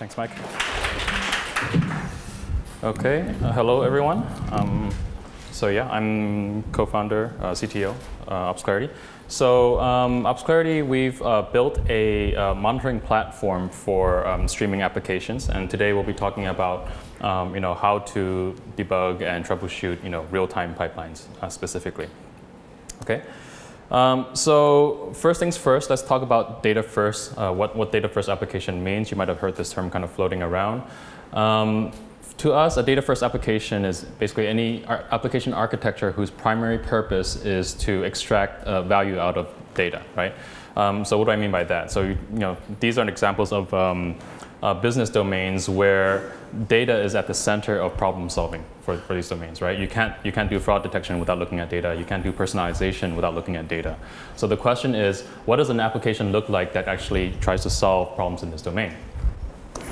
Thanks, Mike. OK, hello, everyone. So yeah, I'm co-founder, CTO, OpsClarity. So OpsClarity, we've built a monitoring platform for streaming applications. And today we'll be talking about how to debug and troubleshoot real-time pipelines specifically. OK. So first things first, let's talk about datafirst, what datafirst application means. You might have heard this term kind of floating around. To us, a datafirst application is basically any application architecture whose primary purpose is to extract value out of data, right? So what do I mean by that? So these are examples of business domains where data is at the center of problem solving for these domains, right? You can't do fraud detection without looking at data. You can't do personalization without looking at data. So the question is, what does an application look like that actually tries to solve problems in this domain?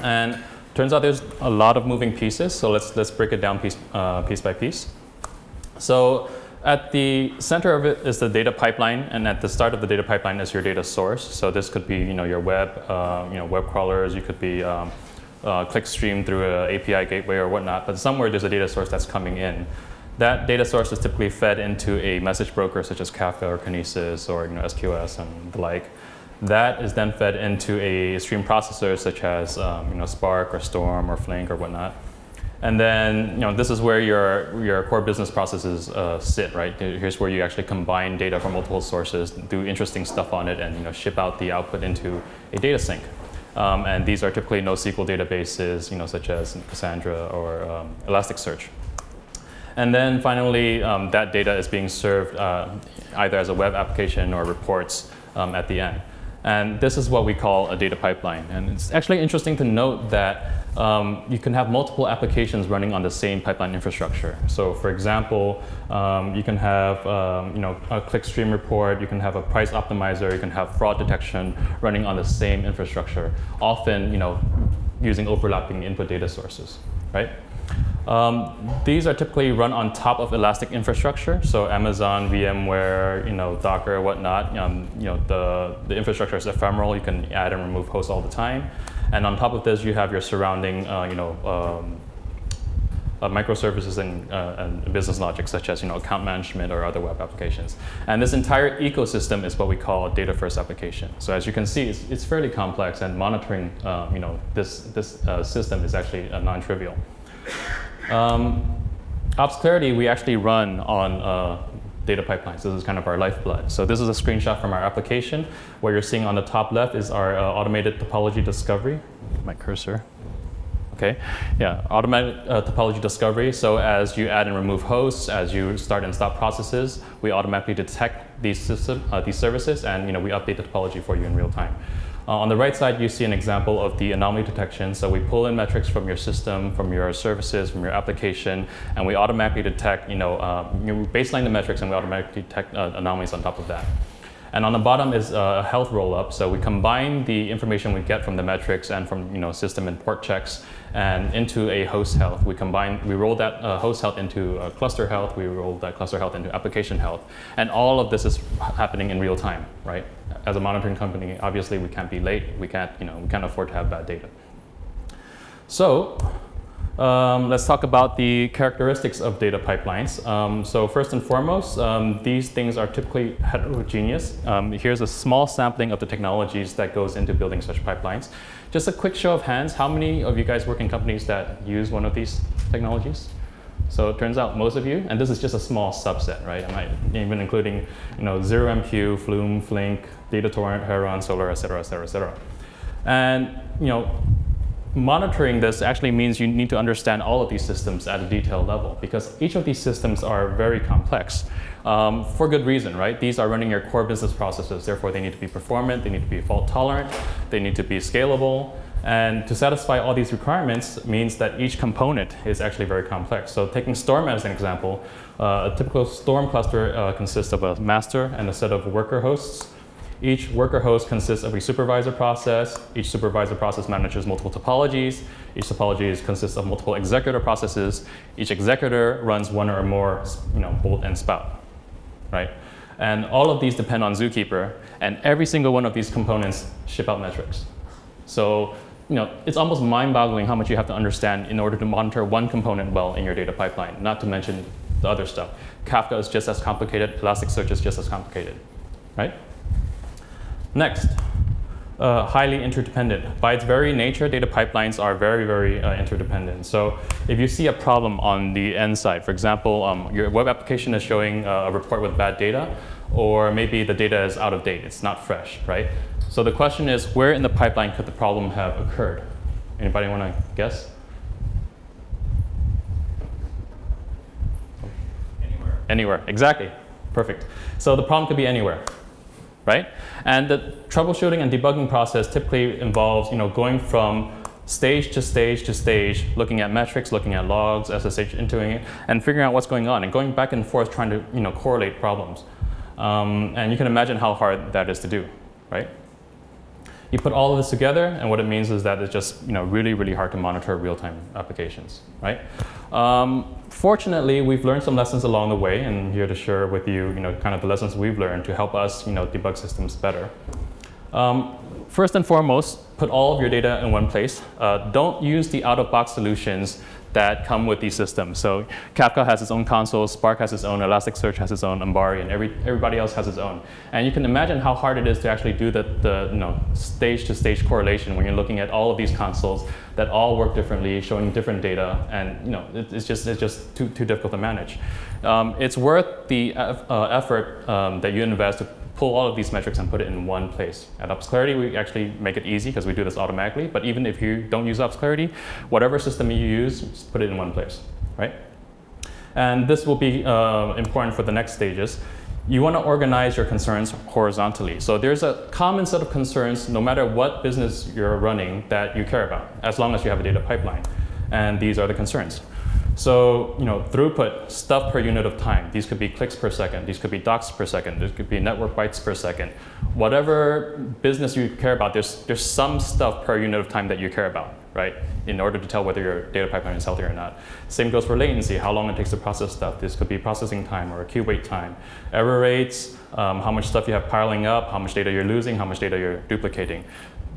And turns out there's a lot of moving pieces. So let's break it down piece by piece. So at the center of it is the data pipeline, and at the start of the data pipeline is your data source. So this could be your web, web crawlers. You could be clickstream through an API gateway or whatnot. But somewhere there's a data source that's coming in. That data source is typically fed into a message broker such as Kafka or Kinesis or SQS and the like. That is then fed into a stream processor such as Spark or Storm or Flink or whatnot. And then this is where your core business processes sit, right? Here's where you actually combine data from multiple sources, do interesting stuff on it, and ship out the output into a data sink. And these are typically NoSQL databases, such as Cassandra or Elasticsearch. And then finally, that data is being served either as a web application or reports at the end. And this is what we call a data pipeline. And it's actually interesting to note that you can have multiple applications running on the same pipeline infrastructure. So for example, you can have a clickstream report, you can have a price optimizer, you can have fraud detection running on the same infrastructure, often using overlapping input data sources, right? These are typically run on top of elastic infrastructure, so Amazon, VMware, Docker, whatnot. The infrastructure is ephemeral. You can add and remove hosts all the time. And on top of this, you have your surrounding, microservices and business logic, such as account management or other web applications. And this entire ecosystem is what we call a data-first application. So as you can see, it's fairly complex, and monitoring this system is actually non-trivial. OpsClarity, we actually run on data pipelines. This is kind of our lifeblood. So this is a screenshot from our application. What you're seeing on the top left is our automated topology discovery. My cursor. OK, yeah, automated topology discovery. So as you add and remove hosts, as you start and stop processes, we automatically detect these services, and we update the topology for you in real time. On the right side, you see an example of the anomaly detection. So we pull in metrics from your system, from your services, from your application, and we automatically detect, you baseline the metrics, and we automatically detect anomalies on top of that. And on the bottom is a health rollup. So we combine the information we get from the metrics and from system and port checks and into a host health. We roll that host health into cluster health. We roll that cluster health into application health. And all of this is happening in real time, right? As a monitoring company, obviously we can't be late. We can't afford to have bad data. So let's talk about the characteristics of data pipelines. So first and foremost, these things are typically heterogeneous. Here's a small sampling of the technologies that goes into building such pipelines. Just a quick show of hands, how many of you guys work in companies that use one of these technologies? So it turns out most of you, and this is just a small subset, right? I might even including ZeroMQ, Flume, Flink, DataTorrent, Heron, Solar, et cetera, et cetera, et cetera. And monitoring this actually means you need to understand all of these systems at a detailed level, because each of these systems are very complex for good reason, right? These are running your core business processes. Therefore, they need to be performant, they need to be fault tolerant, they need to be scalable. And to satisfy all these requirements means that each component is actually very complex. So taking Storm as an example, a typical Storm cluster consists of a master and a set of worker hosts. Each worker host consists of a supervisor process. Each supervisor process manages multiple topologies. Each topology consists of multiple executor processes. Each executor runs one or more bolt and spout, right? And all of these depend on Zookeeper. And every single one of these components ship out metrics. So it's almost mind-boggling how much you have to understand in order to monitor one component well in your data pipeline, not to mention the other stuff. Kafka is just as complicated. Elasticsearch is just as complicated, right? Next, highly interdependent. By its very nature, data pipelines are very, very interdependent. So if you see a problem on the end side, for example, your web application is showing a report with bad data, or maybe the data is out of date, it's not fresh, right? So the question is, where in the pipeline could the problem have occurred? Anybody want to guess? Anywhere, exactly, perfect. So the problem could be anywhere, right? And the troubleshooting and debugging process typically involves, going from stage to stage to stage, looking at metrics, looking at logs, SSH, entering it, and figuring out what's going on, and going back and forth trying to, correlate problems. And you can imagine how hard that is to do, right? You put all of this together, and what it means is that it's just, really, really hard to monitor real-time applications, right? Fortunately, we've learned some lessons along the way, and I'm here to share with you, kind of the lessons we've learned to help us, debug systems better. First and foremost, put all of your data in one place. Don't use the out-of-box solutions that come with these systems. So Kafka has its own console, Spark has its own, Elasticsearch has its own, Ambari, and everybody else has its own. And you can imagine how hard it is to actually do the stage-to-stage correlation when you're looking at all of these consoles that all work differently, showing different data, and it's just too difficult to manage. It's worth the effort that you invest to pull all of these metrics and put it in one place. At OpsClarity, we actually make it easy because we do this automatically. But even if you don't use OpsClarity, whatever system you use, just put it in one place, right? And this will be important for the next stages. You want to organize your concerns horizontally. So there's a common set of concerns, no matter what business you're running, that you care about, as long as you have a data pipeline. And these are the concerns. So, throughput, stuff per unit of time. These could be clicks per second. These could be docs per second. This could be network bytes per second. Whatever business you care about, there's some stuff per unit of time that you care about, right? In order to tell whether your data pipeline is healthy or not. Same goes for latency, how long it takes to process stuff. This could be processing time or queue wait time. Error rates, how much stuff you have piling up, how much data you're losing, how much data you're duplicating.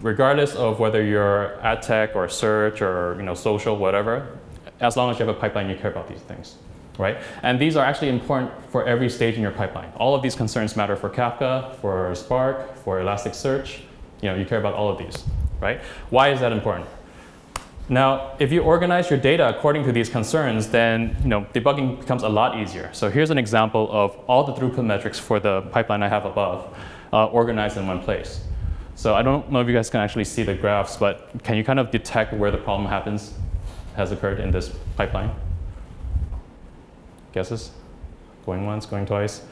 Regardless of whether you're ad tech or search or social, whatever, as long as you have a pipeline, you care about these things, right? And these are actually important for every stage in your pipeline. All of these concerns matter for Kafka, for Spark, for Elasticsearch. You care about all of these, right? Why is that important? Now, if you organize your data according to these concerns, then debugging becomes a lot easier. So here's an example of all the throughput metrics for the pipeline I have above, organized in one place. So I don't know if you guys can actually see the graphs, but can you kind of detect where the problem has occurred in this pipeline? Guesses? Going once, going twice?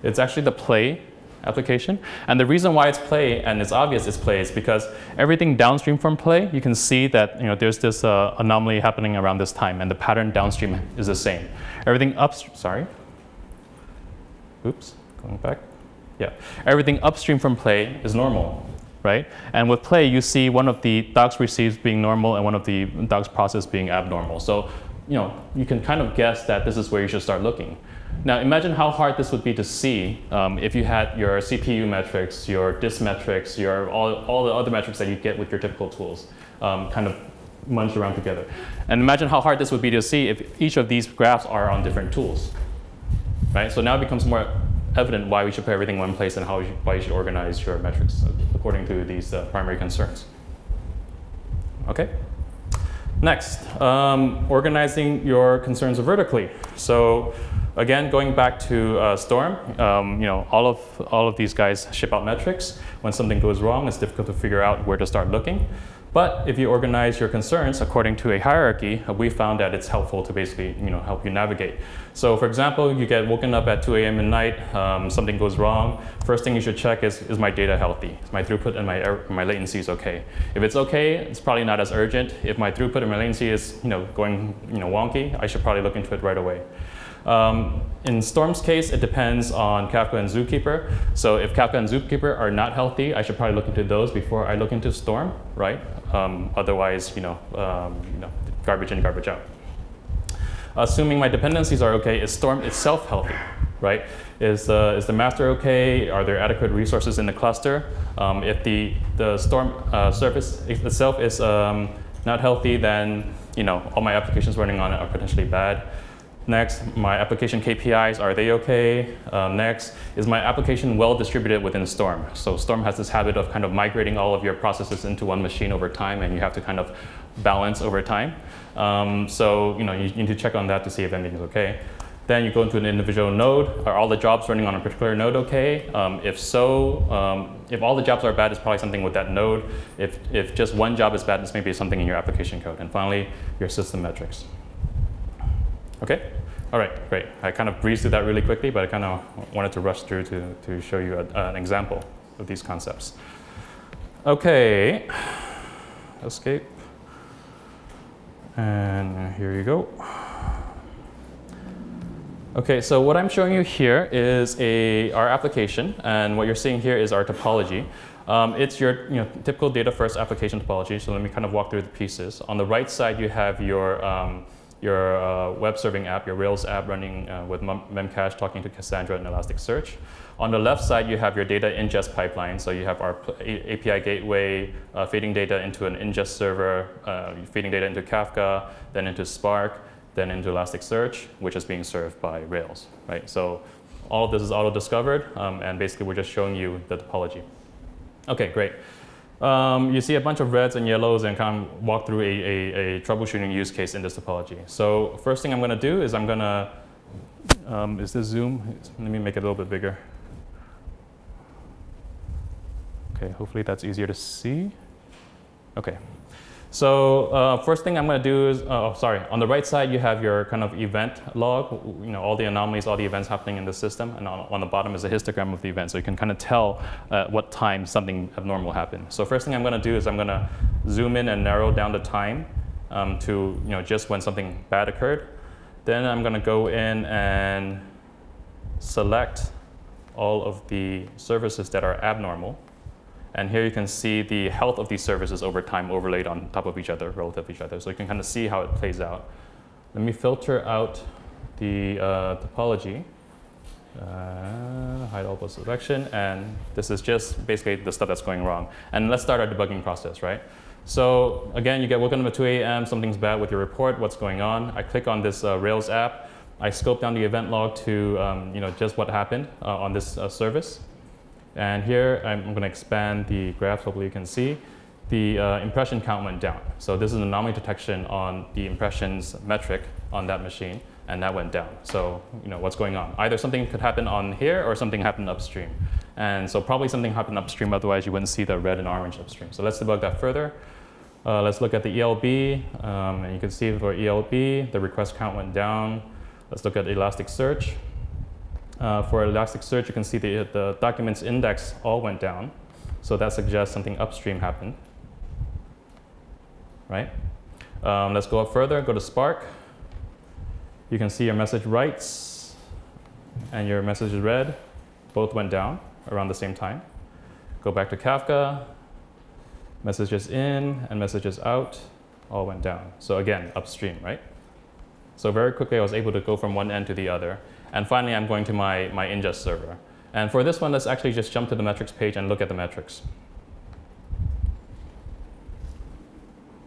It's actually the play application. And the reason why it's play, and it's obvious it's play, is because everything downstream from play, you can see that there's this anomaly happening around this time, and the pattern downstream is the same. Everything upstream, sorry. Oops, going back. Yeah, everything upstream from play is normal. Right? And with play, you see one of the docs received being normal and one of the docs processed being abnormal. So, you can kind of guess that this is where you should start looking. Now, imagine how hard this would be to see if you had your CPU metrics, your disk metrics, all the other metrics that you get with your typical tools kind of munched around together. And imagine how hard this would be to see if each of these graphs are on different tools. Right? So now it becomes more evident why we should put everything in one place and why you should organize your metrics according to these primary concerns. Okay. Next, organizing your concerns vertically. So again, going back to Storm, all of these guys ship out metrics. When something goes wrong, it's difficult to figure out where to start looking. But if you organize your concerns according to a hierarchy, we found that it's helpful to basically help you navigate. So for example, you get woken up at 2 a.m. at night, something goes wrong. First thing you should check is my data healthy? Is my throughput and my latency is okay? If it's okay, it's probably not as urgent. If my throughput and my latency is going wonky, I should probably look into it right away. In Storm's case, it depends on Kafka and Zookeeper. So if Kafka and Zookeeper are not healthy, I should probably look into those before I look into Storm, right? Otherwise, garbage in, garbage out. Assuming my dependencies are okay, is Storm itself healthy, right? Is the master okay? Are there adequate resources in the cluster? If the Storm service itself is not healthy, then all my applications running on it are potentially bad. Next, my application KPIs, are they okay? Next, is my application well distributed within Storm? So Storm has this habit of kind of migrating all of your processes into one machine over time, and you have to kind of balance over time. So you need to check on that to see if everything is okay. Then you go into an individual node. Are all the jobs running on a particular node okay? If so, if all the jobs are bad, it's probably something with that node. If just one job is bad, it's maybe something in your application code. And finally, your system metrics. Okay? All right, great. I kind of breezed through that really quickly, but I kind of wanted to rush through to show you an example of these concepts. Okay, escape. And here you go. Okay, so what I'm showing you here is our application, and what you're seeing here is our topology. It's your typical data-first application topology, so let me kind of walk through the pieces. On the right side, you have your web serving app, your Rails app running with Memcache talking to Cassandra and Elasticsearch. On the left side, you have your data ingest pipeline, so you have our API gateway feeding data into an ingest server, feeding data into Kafka, then into Spark, then into Elasticsearch, which is being served by Rails, right? So all of this is auto-discovered, and basically we're just showing you the topology. Okay, great. You see a bunch of reds and yellows and kind of walk through a troubleshooting use case in this topology. So first thing I'm going to do is I'm going to, is this zoom? Let me make it a little bit bigger. Okay, hopefully that's easier to see. Okay. So first thing I'm going to do is, on the right side you have your kind of event log, all the anomalies, all the events happening in the system, and on the bottom is a histogram of the event, so you can kind of tell what time something abnormal happened. So first thing I'm going to do is I'm going to zoom in and narrow down the time to just when something bad occurred. Then I'm going to go in and select all of the services that are abnormal. And here you can see the health of these services over time overlaid on top of each other, relative to each other. So you can kind of see how it plays out. Let me filter out the topology, hide all post selection, and this is just basically the stuff that's going wrong. And let's start our debugging process, right? So again, you get welcome to 2 a.m., something's bad with your report, what's going on? I click on this Rails app. I scope down the event log to just what happened on this service. And here I'm going to expand the graph, hopefully you can see. The impression count went down. So this is an anomaly detection on the impressions metric on that machine, and that went down. So what's going on? Either something could happen on here or something happened upstream. And so probably something happened upstream, otherwise you wouldn't see the red and orange upstream. So let's debug that further. Let's look at the ELB, and you can see for ELB, the request count went down. Let's look at Elasticsearch. For Elasticsearch, you can see the documents index all went down. So that suggests something upstream happened, right? Let's go up further, go to Spark. You can see your message writes and your message read both went down around the same time. Go back to Kafka, messages in and messages out all went down. So again, upstream, right? So very quickly I was able to go from one end to the other. And finally, I'm going to my ingest server. And for this one, let's actually just jump to the metrics page and look at the metrics.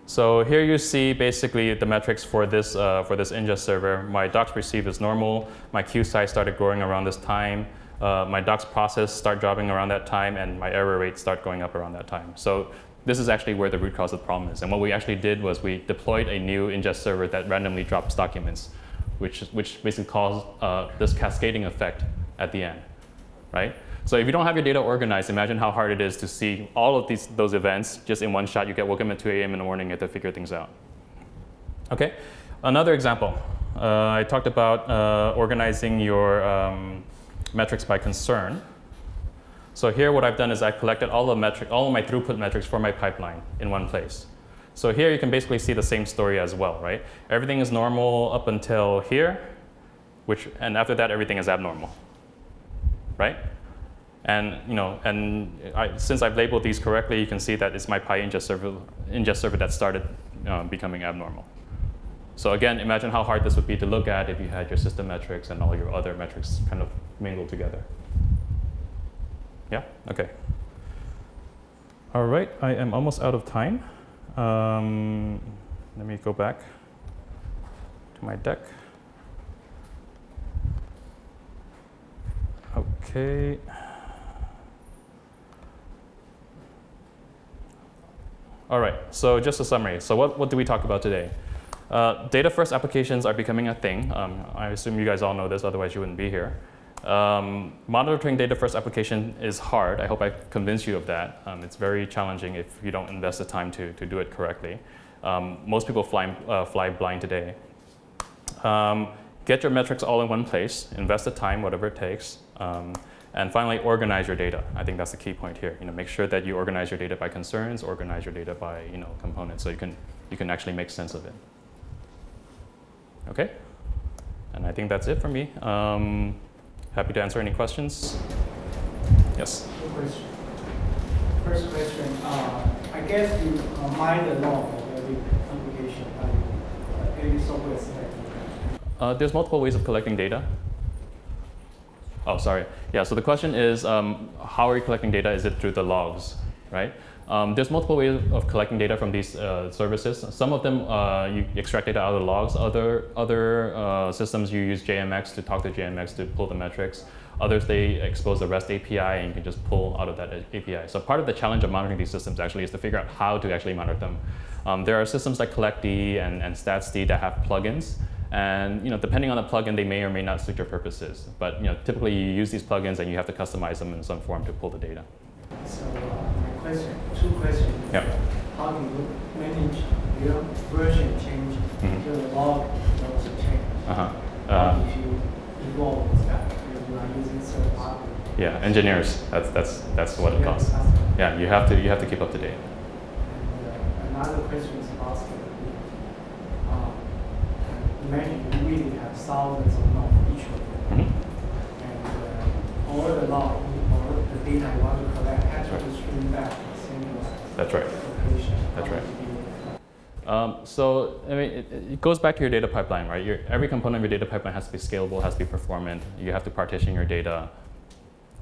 So here you see basically the metrics for this ingest server. My docs received is normal. My queue size started growing around this time. My docs process start dropping around that time, and my error rates start going up around that time. So this is actually where the root cause of the problem is. And what we actually did was we deployed a new ingest server that randomly drops documents, which basically caused this cascading effect at the end, right? So if you don't have your data organized, imagine how hard it is to see all of those events just in one shot. You get woken at 2 a.m. in the morning, you have to figure things out. Okay, another example. I talked about organizing your metrics by concern. So here what I've done is I've collected all of my throughput metrics for my pipeline in one place. So here you can basically see the same story as well, right? Everything is normal up until here, and after that everything is abnormal, right? And since I've labeled these correctly, you can see that it's my Pi ingest server that started becoming abnormal. So again, imagine how hard this would be to look at if you had your system metrics and all your other metrics kind of mingled together. Yeah, okay. All right, I am almost out of time. Let me go back to my deck. Okay. All right, so just a summary. So what do we talk about today? Data-first applications are becoming a thing. I assume you guys all know this, otherwise you wouldn't be here. Monitoring data-first application is hard. I hope I convinced you of that. It's very challenging if you don't invest the time to do it correctly. Most people fly blind today. Get your metrics all in one place, invest the time, whatever it takes, and finally organize your data. I think that's the key point here. Make sure that you organize your data by concerns, organize your data by components, so you can actually make sense of it. Okay, and I think that's it for me. Happy to answer any questions. Yes. First question. I guess you mine the log of every application, every software stack. There's multiple ways of collecting data. Oh, sorry. Yeah, so the question is, how are you collecting data? Is it through the logs, right? There's multiple ways of collecting data from these services. Some of them, you extract data out of the logs. Other systems, you use JMX to talk to JMX to pull the metrics. Others, they expose the REST API, and you can just pull out of that API. So part of the challenge of monitoring these systems actually is to figure out how to actually monitor them. There are systems like CollectD and StatsD that have plugins. And depending on the plugin, they may or may not suit your purposes. But typically, you use these plugins, and you have to customize them in some form to pull the data. So my question, two questions. Yeah. How do you manage your version change? The log also change. If you evolve that, you are using third party. Yeah, engineers. That's what it costs. Yeah, you have to keep up to date. And another question is about imagine you really have thousands of nodes each of them, and all the log or the data you want to collect has to stream back centralized. That's right. Location. That's right. So I mean, it goes back to your data pipeline, right? Every component of your data pipeline has to be scalable, has to be performant. You have to partition your data.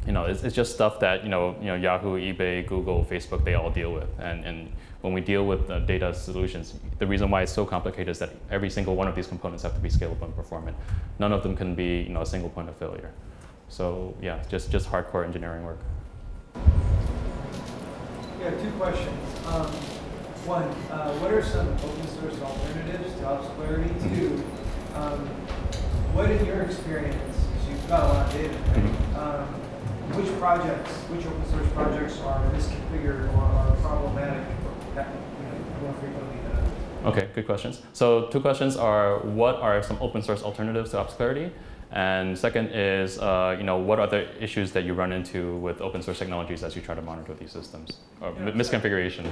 It's just stuff that Yahoo, eBay, Google, Facebook, they all deal with. And when we deal with data solutions, the reason why it's so complicated is that every single one of these components have to be scalable and performant. None of them can be a single point of failure. So yeah, just hardcore engineering work. Yeah, two questions. One, what are some open source alternatives to Obscurity? Two, what in your experience, because you've got a lot of data, right? Which open source projects are misconfigured or are problematic that more frequently than others? Okay, good questions. So two questions are, what are some open source alternatives to Obscurity? And second is, what are the issues that you run into with open source technologies as you try to monitor these systems? Or misconfiguration.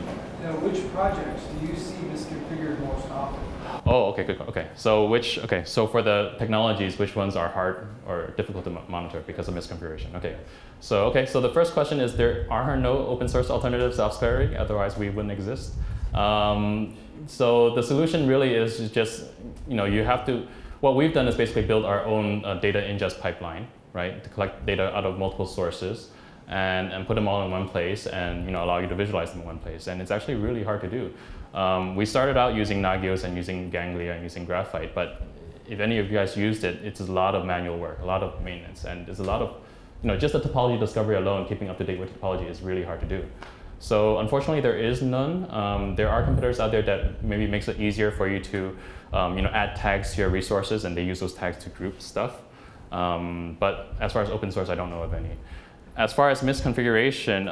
Which projects do you see misconfigured most often? Oh, okay, good. Okay, so for the technologies, which ones are hard or difficult to monitor because of misconfiguration? Okay, so the first question is, there are no open source alternatives to Obscurity, otherwise we wouldn't exist. So the solution really is just, you have to. What we've done is basically build our own data ingest pipeline, right, to collect data out of multiple sources and put them all in one place and allow you to visualize them in one place. And it's actually really hard to do. We started out using Nagios and using Ganglia and using Graphite, but if any of you guys used it, it's a lot of manual work, a lot of maintenance, and there's a lot of, just the topology discovery alone, keeping up to date with topology is really hard to do. So unfortunately, there is none. There are competitors out there that maybe makes it easier for you to add tags to your resources, and they use those tags to group stuff. But as far as open source, I don't know of any. As far as misconfiguration,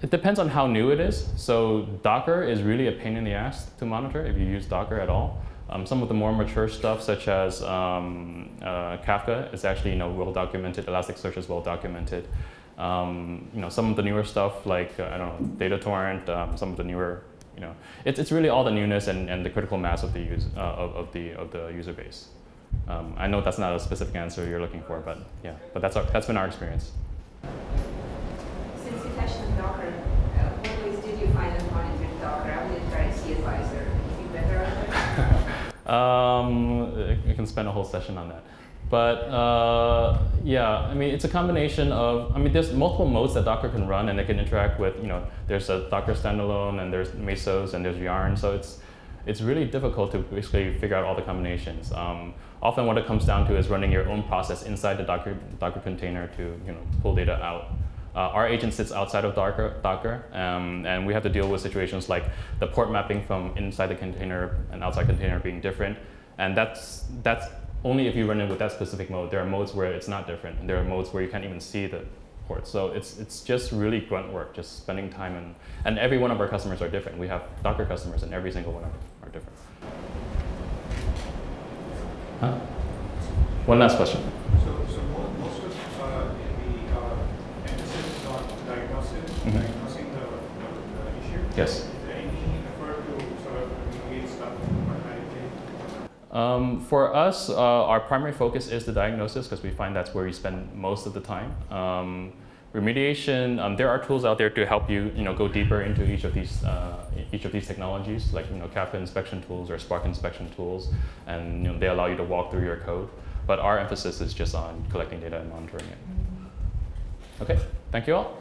it depends on how new it is. So Docker is really a pain in the ass to monitor if you use Docker at all. Some of the more mature stuff, such as Kafka, is actually well documented. Elasticsearch is well documented. Some of the newer stuff like DataTorrent, some of the newer, it's really all the newness and the critical mass of the user base. I know that's not a specific answer you're looking for, but yeah, but that's been our experience. Since you touched on Docker, what ways did you find and monitor Docker? I would try CAdvisor. If you You can spend a whole session on that. But yeah, I mean, it's a combination of, I mean, there's multiple modes that Docker can run and they can interact with, you know, there's a Docker standalone and there's Mesos and there's Yarn. So it's really difficult to basically figure out all the combinations. Often what it comes down to is running your own process inside the Docker container to, you know, pull data out. Our agent sits outside of Docker, and we have to deal with situations like the port mapping from inside the container and outside container being different. And that's only if you run it with that specific mode. There are modes where it's not different, and there are modes where you can't even see the ports. So it's just really grunt work, just spending time, and every one of our customers are different. We have Docker customers, and every single one of them are different. Huh? One last question. So most of the emphasis is on diagnosing the issue. Yes. Is there any effort to sort of remediate stuff automatically? For us, our primary focus is the diagnosis because we find that's where we spend most of the time. Remediation, there are tools out there to help you, go deeper into each of these technologies, like Kafka inspection tools or Spark inspection tools, and they allow you to walk through your code. But our emphasis is just on collecting data and monitoring it. Okay, thank you all.